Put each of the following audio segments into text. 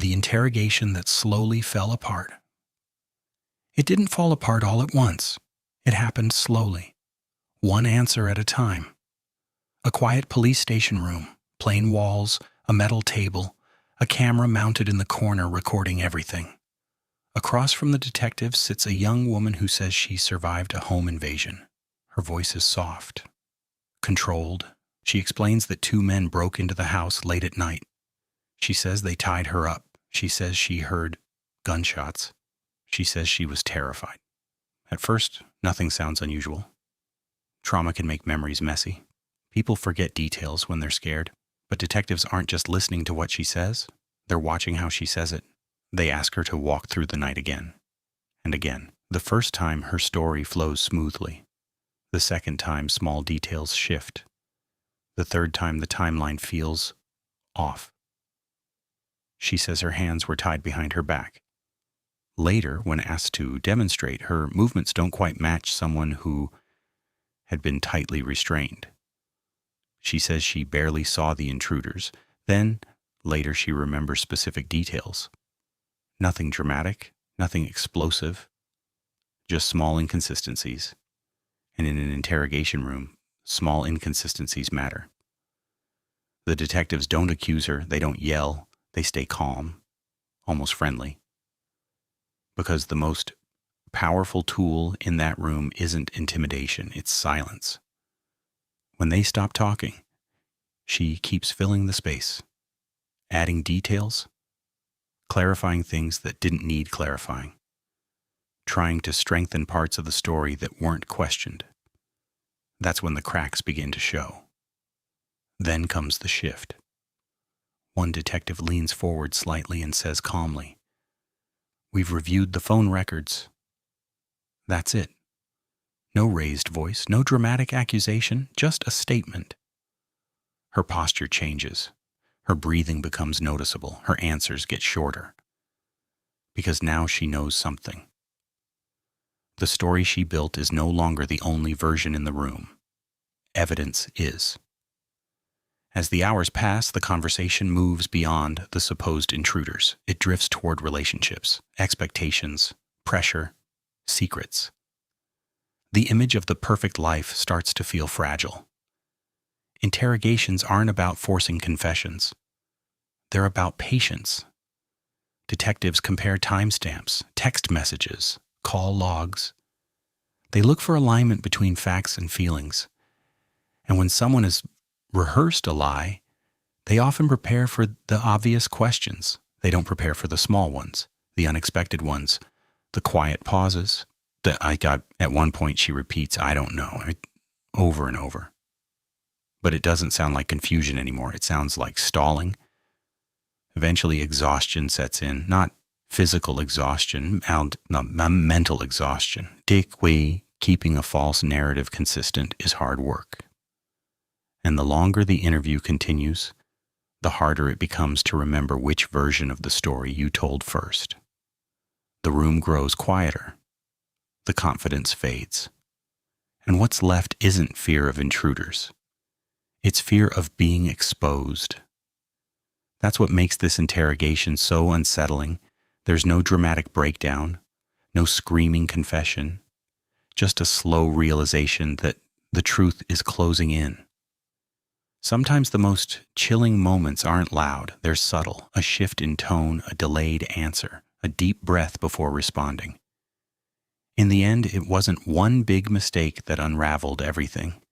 The interrogation that slowly fell apart. It didn't fall apart all at once. It happened slowly, one answer at a time. A quiet police station room, plain walls, a metal table, a camera mounted in the corner recording everything. Across from the detective sits a young woman who says she survived a home invasion. Her voice is soft, controlled. She explains that two men broke into the house late at night. She says they tied her up. She says she heard gunshots. She says she was terrified. At first, nothing sounds unusual. Trauma can make memories messy. People forget details when they're scared. But detectives aren't just listening to what she says. They're watching how she says it. They ask her to walk through the night again and again. The first time, her story flows smoothly. The second time, small details shift. The third time, the timeline feels off. She says her hands were tied behind her back. Later, when asked to demonstrate, her movements don't quite match someone who had been tightly restrained. She says she barely saw the intruders. Then, later, she remembers specific details. Nothing dramatic, nothing explosive, just small inconsistencies. And in an interrogation room, small inconsistencies matter. The detectives don't accuse her, they don't yell, they stay calm, almost friendly. Because the most powerful tool in that room isn't intimidation, it's silence. When they stop talking, she keeps filling the space, adding details, clarifying things that didn't need clarifying, trying to strengthen parts of the story that weren't questioned. That's when the cracks begin to show. Then comes the shift. One detective leans forward slightly and says calmly, "We've reviewed the phone records." That's it. No raised voice, no dramatic accusation, just a statement. Her posture changes. Her breathing becomes noticeable. Her answers get shorter. Because now she knows something. The story she built is no longer the only version in the room. Evidence is. As the hours pass, the conversation moves beyond the supposed intruders. It drifts toward relationships, expectations, pressure, secrets. The image of the perfect life starts to feel fragile. Interrogations aren't about forcing confessions. They're about patience. Detectives compare timestamps, text messages, call logs. They look for alignment between facts and feelings. And when someone has rehearsed a lie, they often prepare for the obvious questions. They don't prepare for the small ones, the unexpected ones, the quiet pauses. At one point she repeats, "I don't know," over and over. But it doesn't sound like confusion anymore. It sounds like stalling. Eventually exhaustion sets in, not physical exhaustion, mental exhaustion. Keeping a false narrative consistent is hard work. And the longer the interview continues, the harder it becomes to remember which version of the story you told first. The room grows quieter. The confidence fades. And what's left isn't fear of intruders. It's fear of being exposed. That's what makes this interrogation so unsettling. There's no dramatic breakdown, no screaming confession, just a slow realization that the truth is closing in. Sometimes the most chilling moments aren't loud, they're subtle, a shift in tone, a delayed answer, a deep breath before responding. In the end, it wasn't one big mistake that unraveled everything.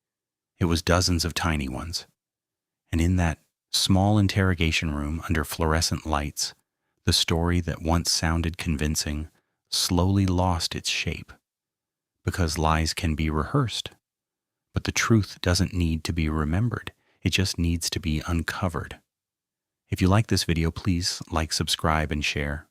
It was dozens of tiny ones. And in that small interrogation room under fluorescent lights, the story that once sounded convincing slowly lost its shape. Because lies can be rehearsed, but the truth doesn't need to be remembered. It just needs to be uncovered. If you like this video, please like, subscribe, and share.